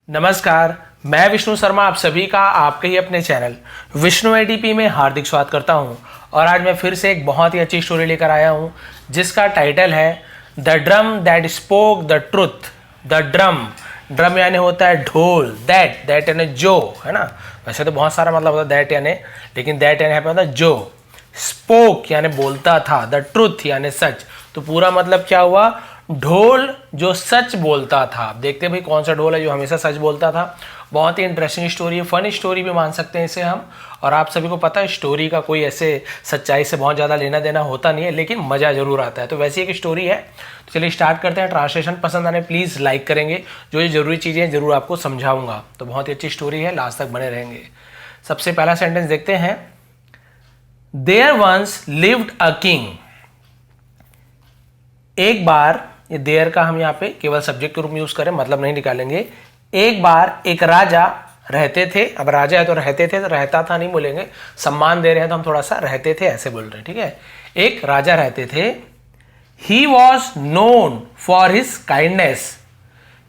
नमस्कार, मैं विष्णु शर्मा आप सभी का आपके ही अपने चैनल विष्णु एडीपी में हार्दिक स्वागत करता हूं। और आज मैं फिर से एक बहुत ही अच्छी स्टोरी लेकर आया हूं जिसका टाइटल है the drum that spoke the truth. The drum यानी होता है ढोल, दैट यानी जो, है ना। वैसे तो बहुत सारा मतलब होता है दैट यानी, लेकिन दैट यानी यहाँ पे होता है जो। स्पोक यानी बोलता था, द ट्रुथ यानी सच। तो पूरा मतलब क्या हुआ, ढोल जो सच बोलता था। आप देखते हैं भाई कौन सा ढोल है जो हमेशा सच बोलता था। बहुत ही इंटरेस्टिंग स्टोरी है, फनी स्टोरी भी मान सकते हैं इसे हम। और आप सभी को पता है स्टोरी का कोई ऐसे सच्चाई से बहुत ज़्यादा लेना देना होता नहीं है, लेकिन मज़ा जरूर आता है। तो वैसी एक स्टोरी है, तो चलिए स्टार्ट करते हैं। ट्रांसलेशन पसंद आने प्लीज़ लाइक करेंगे, जो ये जरूरी चीज़ें जरूर आपको समझाऊंगा। तो बहुत ही अच्छी स्टोरी है, लास्ट तक बने रहेंगे। सबसे पहला सेंटेंस देखते हैं। There once lived a king. एक बार, ये देयर का हम यहाँ पे केवल सब्जेक्ट के रूप में यूज करें, मतलब नहीं निकालेंगे। एक बार एक राजा रहते थे। अब राजा है तो रहते थे, तो रहता था नहीं बोलेंगे, सम्मान दे रहे हैं तो हम थोड़ा सा रहते थे ऐसे बोल रहे हैं, ठीक है। एक राजा रहते थे। He was known for his kindness.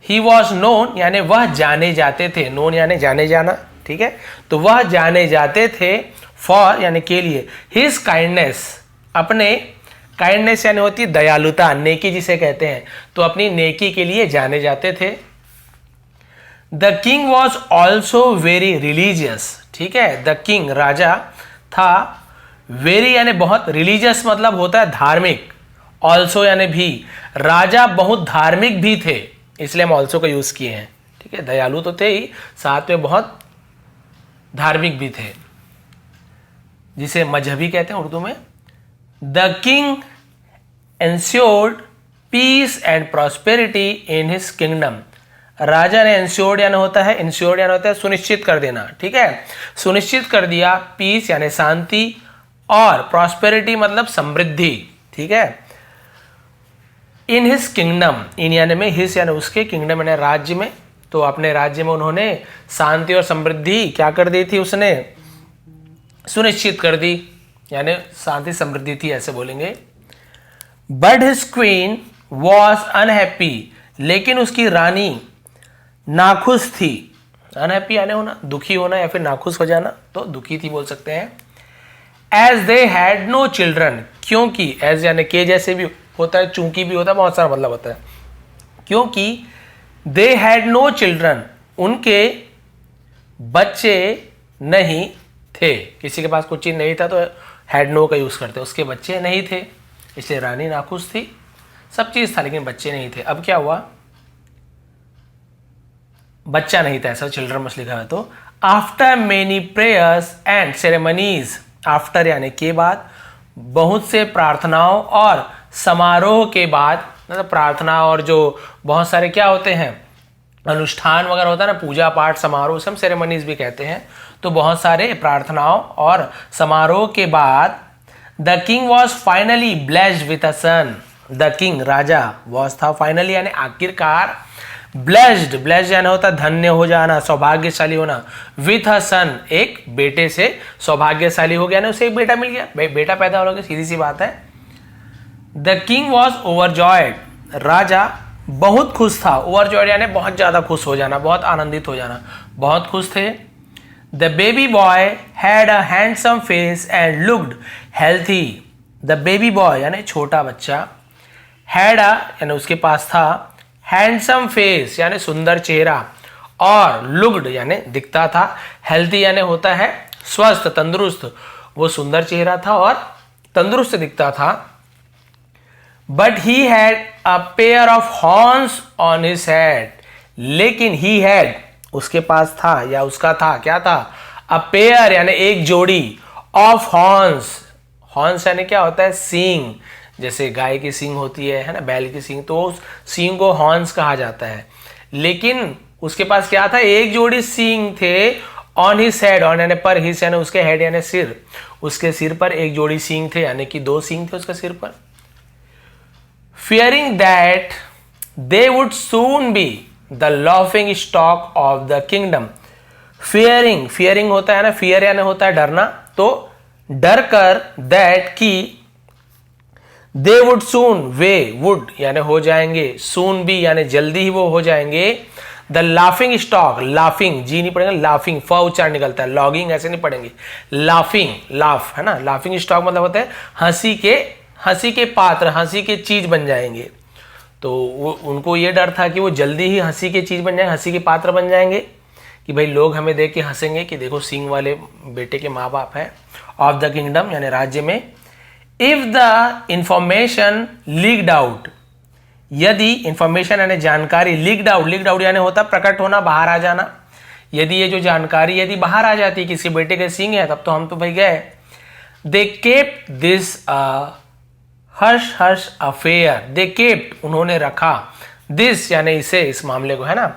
He was known यानी वह जाने जाते थे, नोन यानी जाने जाना, ठीक है। तो वह जाने जाते थे, फॉर यानी के लिए, हिज काइंडनेस अपने, काइंडनेस यानी होती है दयालुता, नेकी जिसे कहते हैं, तो अपनी नेकी के लिए जाने जाते थे। The king was also very religious, ठीक है। द किंग राजा था, वेरी यानी बहुत, रिलीजियस मतलब होता है धार्मिक, ऑल्सो यानी भी। राजा बहुत धार्मिक भी थे, इसलिए हम ऑल्सो का यूज किए हैं, ठीक है। दयालु तो थे ही, साथ में बहुत धार्मिक भी थे, जिसे मजहबी कहते हैं उर्दू में। The king ensured peace and prosperity in his kingdom. राजा ने ensured यानी होता है, ensured यानी होता है सुनिश्चित कर देना, ठीक है। सुनिश्चित कर दिया, पीस यानी शांति, और प्रॉस्पेरिटी मतलब समृद्धि, ठीक है। इन हिज किंगडम, इन यानी में, हिज यानी उसके, किंगडम यानी राज्य में। तो अपने राज्य में उन्होंने शांति और समृद्धि क्या कर दी थी, उसने सुनिश्चित कर दी, यानी शांति समृद्धि थी ऐसे बोलेंगे। But his queen was unhappy, लेकिन उसकी रानी नाखुश थी। अनहैप्पी यानी होना, दुखी होना या फिर नाखुश हो जाना, तो दुखी थी बोल सकते हैं। As they had no children, क्योंकि, एज यानी के जैसे भी होता है, चूंकि भी होता है, बहुत सारा मतलब होता है। क्योंकि दे हैड नो चिल्ड्रन, उनके बच्चे नहीं थे। किसी के पास कुछ चीज नहीं था तो हैड नो का यूज करते, उसके बच्चे नहीं थे, इसलिए रानी नाखुश थी। सब चीज था लेकिन बच्चे नहीं थे। अब क्या हुआ, बच्चा नहीं था, ऐसा चिल्ड्रन मस्त लिखा है। तो after many prayers and ceremonies, after यानी के बाद, बहुत से प्रार्थनाओं और समारोह के बाद, मतलब प्रार्थना और जो बहुत सारे क्या होते हैं अनुष्ठान वगैरह होता है ना, पूजा पाठ समारोह, सब सेरेमनीज भी कहते हैं। तो बहुत सारे प्रार्थनाओं और समारोह के बाद the king was finally blessed with a son. The king राजा, वॉज था, फाइनली यानी आखिरकार, ब्लेस्ड यानी होता है धन्य हो जाना, सौभाग्यशाली होना, विथ अ सन एक बेटे से सौभाग्यशाली हो गया ना, उसे एक बेटा मिल गया, बेटा पैदा हो गया, सीधी सी बात है। द किंग वॉज ओवरजॉयड, राजा बहुत खुश था। ओवरजॉयड यानी बहुत ज्यादा खुश हो जाना, बहुत आनंदित हो जाना, बहुत खुश थे। The baby boy had a handsome face and looked healthy. The baby boy यानी छोटा बच्चा, हैड अ यानी उसके पास था, हैंडसम फेस यानी सुंदर चेहरा, और लुक्ड यानी दिखता था, हेल्थी यानी होता है स्वस्थ तंदुरुस्त, वो सुंदर चेहरा था और तंदुरुस्त दिखता था। But he had a pair of horns on his head, लेकिन ही हैड उसके पास था या उसका था, क्या था, अ पेयर यानी एक जोड़ी, ऑफ हॉर्न्स, हॉर्न्स यानी क्या होता है सींग, जैसे गाय की सींग होती है ना, बैल की सींग, तो उस सींग को हॉर्न्स कहा जाता है। लेकिन उसके पास क्या था, एक जोड़ी सींग थे, ऑन हिज हेड, ऑन यानी पर, हिज यानी उसके, हेड यानी सिर, उसके सिर पर एक जोड़ी सींग थे, यानी कि दो सींग थे उसके सिर पर। Fearing that they would soon be the laughing stock of the kingdom. Fearing होता है ना, fear यानी होता है डरना, तो डर कर, that की, they would soon, way would यानी हो जाएंगे, soon भी यानी जल्दी ही वो हो जाएंगे, द लाफिंग स्टॉक, लाफिंग जी नहीं पड़ेगा, लाफिंग फ उच्चारण निकलता है, लॉगिंग ऐसे नहीं पढ़ेंगे, लाफिंग, लाफ है ना, लाफिंग स्टॉक मतलब होता है हंसी के पात्र, हंसी के चीज बन जाएंगे। तो उनको ये डर था कि वो जल्दी ही हंसी के चीज बन जाएंगे, हंसी के पात्र बन जाएंगे, कि भाई लोग हमें देख के हंसेंगे कि देखो सिंह वाले बेटे के माँ बाप हैं। ऑफ द किंगडम यानी राज्य में। If the information leaked out, यदि इंफॉर्मेशन यानी जानकारी, लीक्ड आउट यानी होता प्रकट होना, बाहर आ जाना, यदि ये जो जानकारी यदि बाहर आ जाती किसी बेटे के सिंह है, तब तो हम तो भाई गए। They kept this Harsh Harsh affair, they kept उन्होंने रखा, दिस यानी इसे, इस मामले को है ना।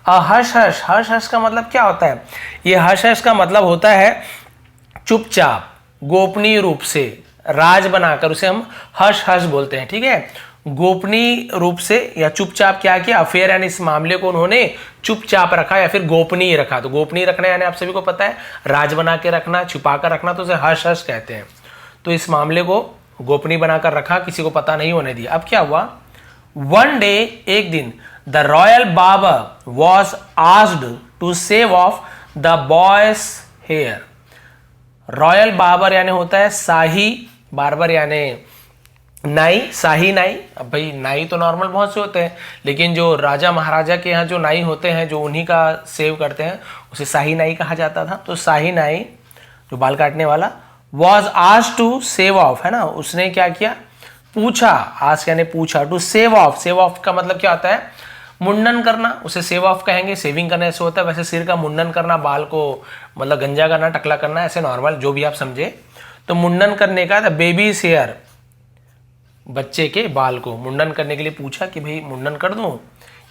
हर्ष हर्ष, हर्ष हर्ष का मतलब क्या होता है? ये हर्ष हर्ष का मतलब होता है चुपचाप, गोपनीय रूप से, राज बनाकर, उसे हम हर्ष हर्ष बोलते हैं, ठीक है। गोपनीय रूप से या चुपचाप क्या किया, अफेयर यानी इस मामले को उन्होंने चुपचाप रखा या फिर गोपनीय रखा। तो गोपनीय रखना यानी आप सभी को पता है राज बना के रखना, छुपा कर रखना, तो उसे हर्ष हर्ष कहते हैं। तो इस मामले को गोपनीय बनाकर रखा, किसी को पता नहीं होने दिया। अब क्या हुआ, वन डे, एक दिन, the royal barber was asked to shave off the boy's hair. Royal barber यानी होता है शाही, बार्बर यानी नाई, शाही नाई। अब भाई नाई तो नॉर्मल बहुत से होते हैं, लेकिन जो राजा महाराजा के यहाँ जो नाई होते हैं, जो उन्हीं का सेव करते हैं, उसे शाही नाई कहा जाता था। तो शाही नाई जो बाल काटने वाला, was asked to shave off, है ना, उसने क्या किया, पूछा, आस्क यानी पूछा, to shave off, shave off का मतलब क्या होता है, मुंडन करना, उसे सेव ऑफ कहेंगे, सेविंग करने से होता है, वैसे सिर का मुंडन करना, बाल को मतलब गंजा करना, टकला करना, ऐसे नॉर्मल जो भी आप समझे। तो मुंडन करने का, द बेबीज हेयर, बच्चे के बाल को मुंडन करने के लिए पूछा कि भाई मुंडन कर दूं,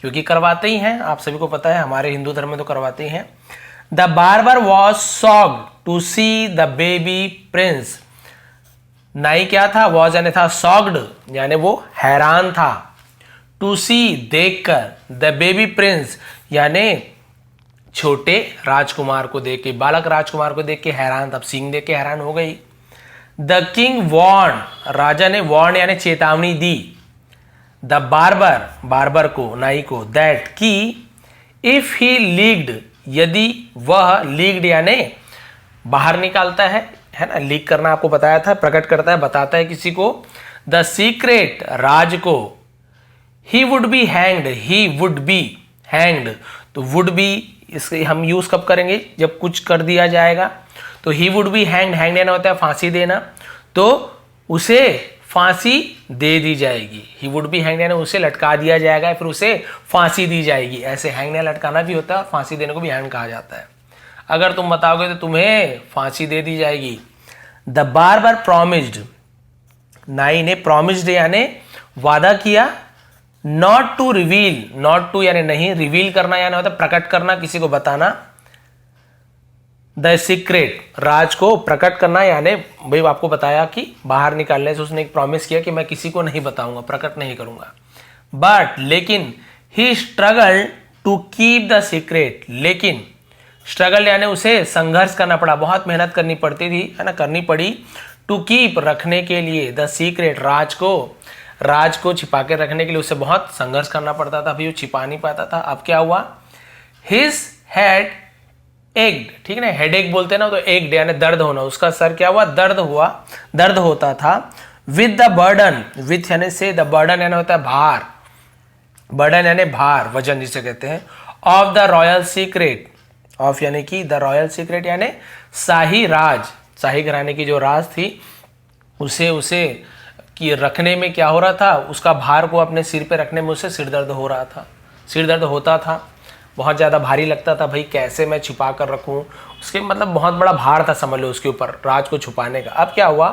क्योंकि करवाते ही हैं, आप सभी को पता है हमारे हिंदू धर्म में तो करवाते ही हैं। The barber was shocked to see the baby prince, नाई क्या था, वॉज यानी था, शॉक्ड यानी वो हैरान था, टू सी देखकर, द बेबी प्रिंस यानी छोटे राजकुमार को देख के, बालक राजकुमार को देख के हैरान था, सींग देख के हैरान हो गई। द किंग वॉर्न, राजा ने वॉर्न यानी चेतावनी दी, द बार्बर, बार्बर को, नाई को, दैट की, इफ ही लीक्ड, यदि वह, लीक्ड यानी बाहर निकालता है ना, लीक करना आपको बताया था, प्रकट करता है, बताता है किसी को, द सीक्रेट, राज को, he would be hanged, he would be hanged, तो वुड बी इसके हम यूज कब करेंगे, जब कुछ कर दिया जाएगा। तो he would be hanged, hang देना होता है फांसी देना, तो उसे फांसी दे दी जाएगी, ही वुड बी हैंग यानी उसे लटका दिया जाएगा, फिर उसे फांसी दी जाएगी। ऐसे हैंग लटकाना भी होता है, फांसी देने को भी हैंग कहा जाता है। अगर तुम बताओगे तो तुम्हें फांसी दे दी जाएगी। द बार्बर प्रॉमिस्ड, नाई ने प्रॉमिस्ड यानी वादा किया, not to reveal, not to यानी नहीं, रिवील करना यानी होता है प्रकट करना, किसी को बताना, द सीक्रेट, राज को प्रकट करना यानी भाई आपको बताया कि बाहर निकालने से उसने एक प्रॉमिस किया कि मैं किसी को नहीं बताऊंगा, प्रकट नहीं करूंगा। बट लेकिन he struggle to keep the secret, लेकिन स्ट्रगल यानी उसे संघर्ष करना पड़ा, बहुत मेहनत करनी पड़ती थी, है ना, करनी पड़ी, टू कीप रखने के लिए, द सीक्रेट, राज को छिपा के रखने के लिए उसे बहुत संघर्ष करना पड़ता था, अभी वो छिपा नहीं पाता था। अब क्या हुआ, हिज हेड एग्ड, ठीक है ना, हेडेक बोलते हैं ना, तो एग्ड यानी दर्द होना, उसका सर क्या हुआ, दर्द हुआ, दर्द होता था। विद द बर्डन, विथ यानी से, द बर्डन यानी होता है भार, बर्डन यानी भार, वजन जिसे कहते हैं, of the royal secret, of यानी कि द रॉयल सीक्रेट यानी शाही राज, शाही घराने की जो राज थी, उसे कि रखने में क्या हो रहा था, उसका भार को अपने सिर पे रखने में उसे सिर दर्द हो रहा था, सिर दर्द होता था, बहुत ज़्यादा भारी लगता था, भाई कैसे मैं छिपा कर रखूं, उसके मतलब बहुत बड़ा भार था समझ लो उसके ऊपर, राज को छुपाने का। अब क्या हुआ,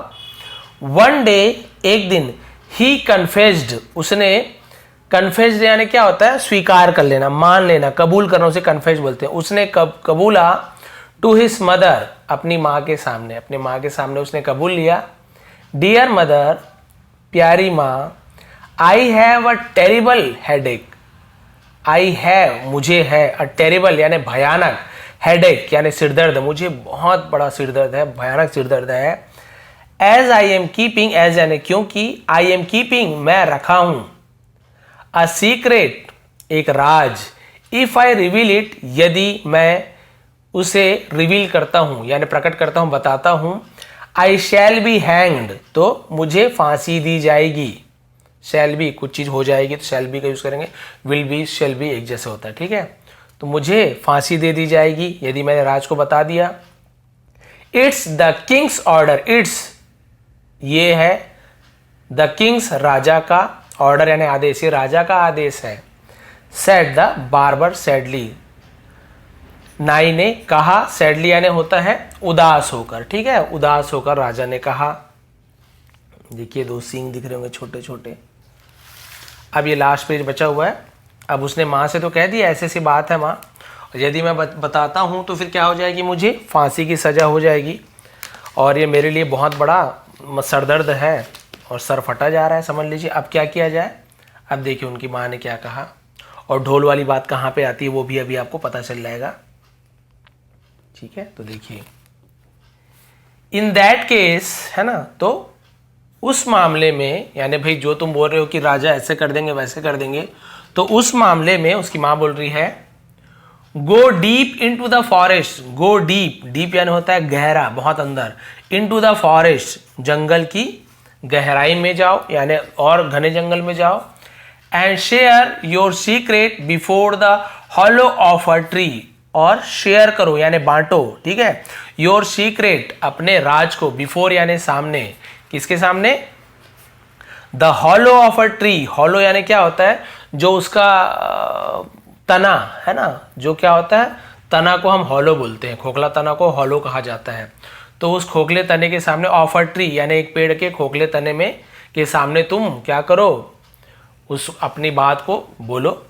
वन डे, एक दिन, ही कन्फेस्ड, उसने, कन्फेस्ड यानी क्या होता है, स्वीकार कर लेना, मान लेना, कबूल करना, उसे कन्फेस बोलते हैं। उसने कबूला, टू हिज मदर, अपनी माँ के सामने, अपने माँ के सामने उसने कबूल लिया, डियर मदर, प्यारी माँ, I have a terrible headache, I have मुझे है, अ टेरिबल यानी भयानक, हेडेक यानी सिरदर्द, मुझे बहुत बड़ा सिरदर्द है, भयानक सिरदर्द है। As I am keeping, as यानी क्योंकि, आई एम कीपिंग मैं रखा हूं, अ सीक्रेट एक राज, इफ आई रिवील इट, यदि मैं उसे रिवील करता हूं यानी प्रकट करता हूं, बताता हूं, आई शैल बी हैंग्ड, तो मुझे फांसी दी जाएगी। शैल बी कुछ चीज हो जाएगी तो शैल बी का यूज करेंगे, विल बी शैल बी एक जैसे होता है, ठीक है। तो मुझे फांसी दे दी जाएगी यदि मैंने राज को बता दिया। It's the Kings order, it's ये है द किंग्स राजा का, ऑर्डर यानी आदेश, ये राजा का आदेश है। सेड द बार्बर सैडली, नाई ने कहा, सैडली यानी होता है उदास होकर, ठीक है, उदास होकर राजा ने कहा। देखिए दो सींग दिख रहे होंगे छोटे छोटे। अब ये लास्ट पेज बचा हुआ है। अब उसने माँ से तो कह दिया ऐसी सी बात है माँ, यदि मैं बताता हूँ तो फिर क्या हो जाएगी, मुझे फांसी की सज़ा हो जाएगी और ये मेरे लिए बहुत बड़ा सरदर्द है और सर फटा जा रहा है, समझ लीजिए। अब क्या किया जाए, अब देखिए उनकी माँ ने क्या कहा और ढोल वाली बात कहाँ पे आती है वो भी अभी आपको पता चल जाएगा, ठीक है। तो देखिए इन दैट केस, है ना, तो उस मामले में, यानी भाई जो तुम बोल रहे हो कि राजा ऐसे कर देंगे वैसे कर देंगे, तो उस मामले में उसकी माँ बोल रही है go deep into the forest, go deep, deep यानी होता है गहरा, बहुत अंदर, इनटू द फॉरेस्ट, जंगल की गहराई में जाओ यानी और घने जंगल में जाओ, and share your secret before the hollow of a tree, और शेयर करो यानी बांटो, ठीक है, योर सीक्रेट अपने राज को, बिफोर यानी सामने, किसके सामने, the hollow of a tree, hollow यानी क्या होता है, जो उसका तना है ना, जो क्या होता है, तना को हम हॉलो बोलते हैं, खोखला तना को हॉलो कहा जाता है। तो उस खोखले तने के सामने, ऑफ अ ट्री यानी एक पेड़ के खोखले तने में के सामने तुम क्या करो, उस अपनी बात को बोलो,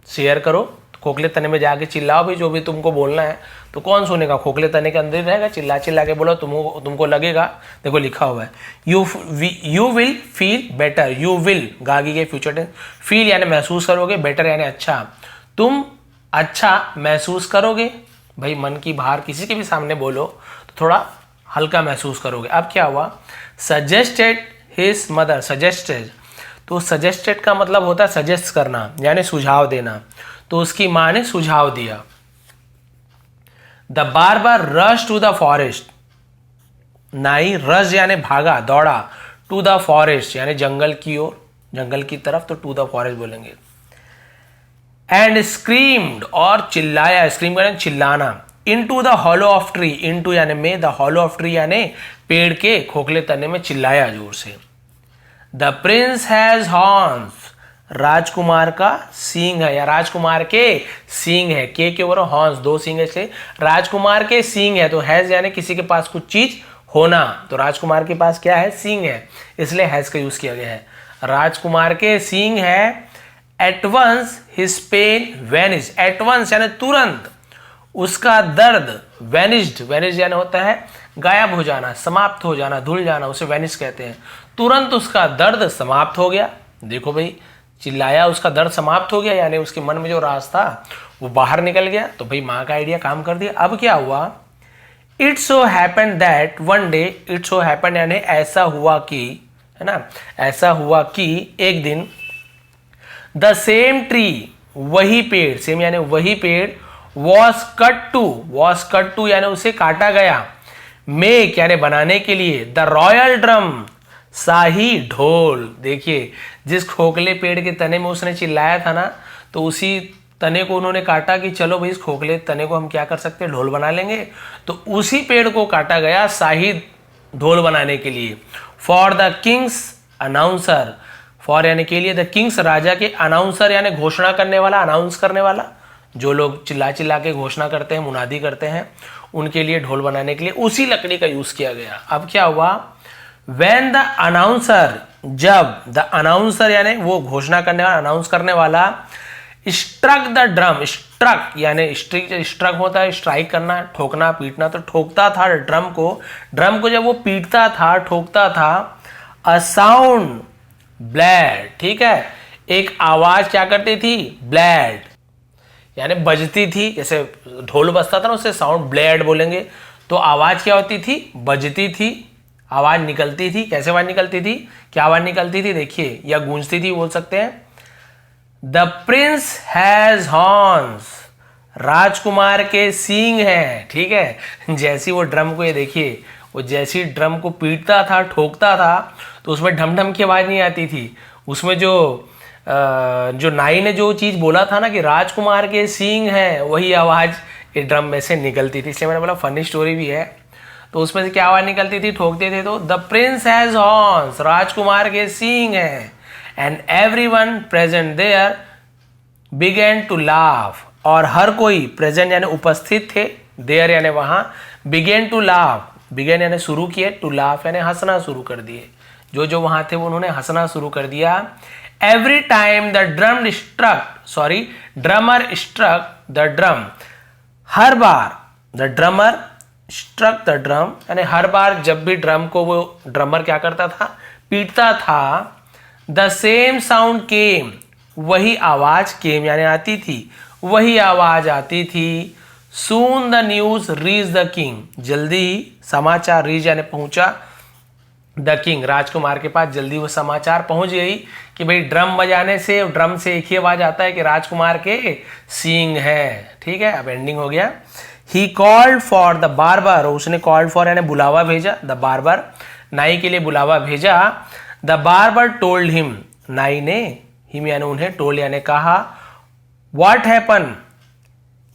शेयर करो, खोखले तने में जाके चिल्लाओ भी जो भी तुमको बोलना है। तो कौन सुनेगा, खोखले तने के अंदर रहेगा, चिल्ला चिल्ला के बोलो, तुमको लगेगा, देखो लिखा हुआ है you will feel better, you will गागी के फ्यूचर टेंस, फील यानी महसूस करोगे, बेटर यानी अच्छा, तुम अच्छा महसूस करोगे। भाई मन की बाहर किसी के भी सामने बोलो तो थोड़ा हल्का महसूस करोगे। अब क्या हुआ, सजेस्टेड हिज मदर, सजेस्टेड, तो सजेस्टेड का मतलब होता है सजेस्ट करना यानी सुझाव देना, तो उसकी माँ ने सुझाव दिया। The barber rush to the forest, नाई रश यानी भागा दौड़ा, टू द फॉरेस्ट यानी जंगल की ओर, जंगल की तरफ, तो टू द फॉरेस्ट बोलेंगे। एंड स्क्रीम्ड और चिल्लाया, स्क्रीम यानी चिल्लाना, into the hollow of tree, into यानी में, द हॉलो ऑफ ट्री यानी पेड़ के खोखले तने में चिल्लाया जोर से। द प्रिंस हैज हॉर्न्स, राजकुमार का सींग है या राजकुमार के सींग है, के ऊपर हॉर्न्स, दो सींग है, इसलिए राजकुमार के सींग है, तो हैज यानी किसी के पास कुछ चीज होना, तो राजकुमार के पास क्या है, सींग है, इसलिए हैज का यूज किया गया है। राजकुमार के सींग है। At once his pain vanish, at once यानी तुरंत, उसका दर्द, वेनिश्ड, वेनिश यानी होता है गायब हो जाना, समाप्त हो जाना, धुल जाना, उसे वेनिश कहते हैं। तुरंत उसका दर्द समाप्त हो गया। देखो भाई, चिल्लाया, उसका दर्द समाप्त हो गया, यानी उसके मन में जो राज था वो बाहर निकल गया। तो भाई माँ का आइडिया काम कर दिया। अब क्या हुआ, it so happen that one day, it so happen यानी ऐसा हुआ कि, है ना, ऐसा हुआ कि एक दिन, द सेम ट्री, वही पेड़, सेम यानी वही पेड़, वॉज कट टू यानी उसे काटा गया, मेक यानी बनाने के लिए, द रॉयल ड्रम, शाही ढोल। देखिए जिस खोखले पेड़ के तने में उसने चिल्लाया था ना, तो उसी तने को उन्होंने काटा कि चलो भाई इस खोखले तने को हम क्या कर सकते हैं, ढोल बना लेंगे। तो उसी पेड़ को काटा गया शाही ढोल बनाने के लिए। For the Kings announcer, for यानी के लिए, द किंग्स राजा के, अनाउंसर यानी घोषणा करने वाला, अनाउंस करने वाला, जो लोग चिल्ला चिल्ला के घोषणा करते हैं, मुनादी करते हैं, उनके लिए ढोल बनाने के लिए उसी लकड़ी का यूज किया गया। अब क्या हुआ, When the announcer, जब द अनाउंसर यानी वो घोषणा करने वाला, अनाउंस करने वाला, स्ट्रक द ड्रम, स्ट्रक यानी स्ट्रक होता है स्ट्राइक करना, ठोकना, पीटना, तो ठोकता था ड्रम को जब वो पीटता था, ठोकता था, अ साउंड ब्लेड, ठीक है, एक आवाज क्या करती थी, ब्लेड यानी बजती थी, जैसे ढोल बजता था ना उससे साउंड ब्लेड बोलेंगे, तो आवाज क्या होती थी, बजती थी, आवाज निकलती थी। कैसे आवाज निकलती थी, क्या आवाज निकलती थी, देखिए, या गूंजती थी बोल सकते हैं, द प्रिंस हैज हॉर्न्स, राजकुमार के सींग हैं। ठीक है, जैसी वो ड्रम को, ये देखिए, वो जैसी ड्रम को पीटता था, ठोकता था, तो उसमें ढम ढम की आवाज नहीं आती थी। उसमें जो नाई ने जो चीज बोला था ना कि राजकुमार के सींग हैं, वही आवाज ये ड्रम में से निकलती थी। इसलिए मैंने बोला फनी स्टोरी भी है। तो उसमें से क्या आवाज निकलती थी, ठोकते थे तो द प्रिंस हैज हॉर्न्स, राजकुमार के सींग हैं। And everyone present there began to laugh, और हर कोई प्रेजेंट यानी उपस्थित थे, देयर यानी वहां, बिगेन टू लाफ, बिगेन यानी शुरू किए, टू लाफ यानी हंसना शुरू कर दिए। जो जो वहां थे उन्होंने हंसना शुरू कर दिया। Every time the drummer struck the drum, हर बार the drummer struck the drum यानी हर बार जब भी ड्रम को वो ड्रमर क्या करता था, पीटता था, द सेम साउंड केम, वही आवाज केम यानी आती थी, वही आवाज आती थी। Soon the news reach the king, जल्दी ही समाचार, रीच यानी पहुंचा, द किंग राजकुमार के पास जल्दी वो समाचार पहुंच गई कि भाई ड्रम बजाने से, ड्रम से एक ही आवाज आता है कि राजकुमार के सींग है। ठीक है, अब एंडिंग हो गया। He called for the barber, उसने कॉल्ड फॉर यानी बुलावा भेजा, द बार्बर नाई के लिए बुलावा भेजा। द बार्बर टोल्ड हिम, नाई ने, हिम यानी उन्हें, टोल्ड यानी कहा, व्हाट हैपन,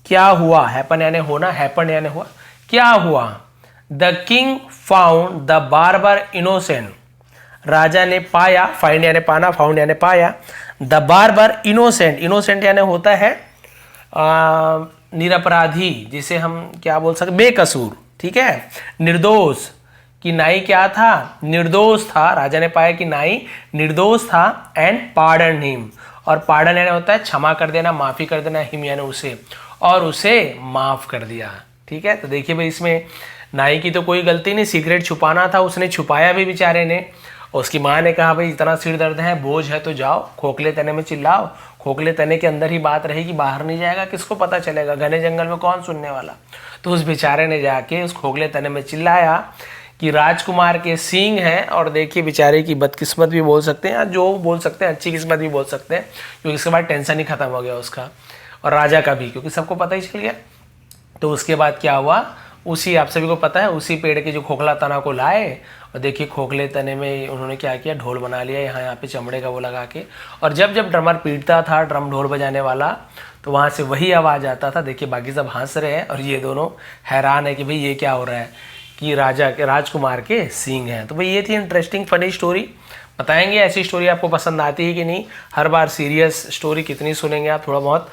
क्या हुआ, हैपन यानी होना, हैपन यानी हुआ, क्या हुआ। The king found the barber innocent, राजा ने पाया, फाइंड यानी पाना, फाउंड यानी पाया, द बार्बर इनोसेंट, इनोसेंट यानी होता है निरपराधी, जिसे हम क्या बोल सकते, बेकसूर। ठीक है, निर्दोष, कि नाई क्या था, निर्दोष था। राजा ने पाया कि नाई निर्दोष था। एंड पार्डन हिम, और पार्डन यानी होता है क्षमा कर देना, माफी कर देना, हिम यानी उसे, और उसे माफ कर दिया। ठीक है, तो देखिए भाई इसमें नाई की तो कोई गलती नहीं, सिगरेट छुपाना था, उसने छुपाया भी बेचारे ने। और उसकी माँ ने कहा भाई इतना सिर दर्द है, बोझ है, तो जाओ खोखले तने में चिल्लाओ, खोखले तने के अंदर ही बात रहेगी, बाहर नहीं जाएगा, किसको पता चलेगा, घने जंगल में कौन सुनने वाला। तो उस बेचारे ने जाके उस खोखले तने में चिल्लाया कि राजकुमार के सींग हैं। और देखिए बेचारे की बदकिस्मत भी बोल सकते हैं, जो बोल सकते हैं, अच्छी किस्मत भी बोल सकते हैं, क्योंकि इसके बाद टेंशन ही खत्म हो गया उसका और राजा का भी, क्योंकि सबको पता ही चल गया। तो उसके बाद क्या हुआ, उसी, आप सभी को पता है, उसी पेड़ के जो खोखला तना को लाए, और देखिए खोखले तने में उन्होंने क्या किया, ढोल बना लिया यहाँ पे चमड़े का वो लगा के। और जब जब ड्रमर पीटता था, ड्रम ढोल बजाने वाला, तो वहाँ से वही आवाज़ आता था। देखिए बाकी सब हंस रहे हैं और ये दोनों हैरान है कि भाई ये क्या हो रहा है, कि राजकुमार के सींग हैं। तो भाई ये थी इंटरेस्टिंग फनी स्टोरी। बताएंगे ऐसी स्टोरी आपको पसंद आती है कि नहीं। हर बार सीरियस स्टोरी कितनी सुनेंगे आप, थोड़ा बहुत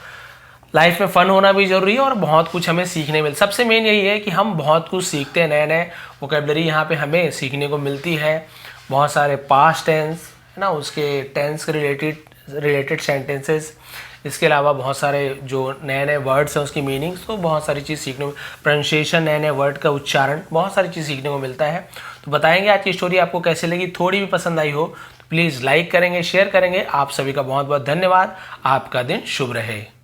लाइफ में फन होना भी जरूरी है और बहुत कुछ हमें सीखने मिल, सबसे मेन यही है कि हम बहुत कुछ सीखते हैं, नए नए वोकेबलरी यहाँ पे हमें सीखने को मिलती है। बहुत सारे पास्ट टेंस है ना, उसके टेंस के रिलेटेड सेंटेंसेस, इसके अलावा बहुत सारे जो नए नए वर्ड्स हैं उसकी मीनिंग्स, तो बहुत सारी चीज़ सीखने को, प्रोनाउंसिएशन, नए नए वर्ड का उच्चारण, बहुत सारी चीज़ सीखने को मिलता है। तो बताएंगे आज की स्टोरी आपको कैसे लगी, थोड़ी भी पसंद आई हो तो प्लीज़ लाइक करेंगे, शेयर करेंगे। आप सभी का बहुत बहुत धन्यवाद। आपका दिन शुभ रहे।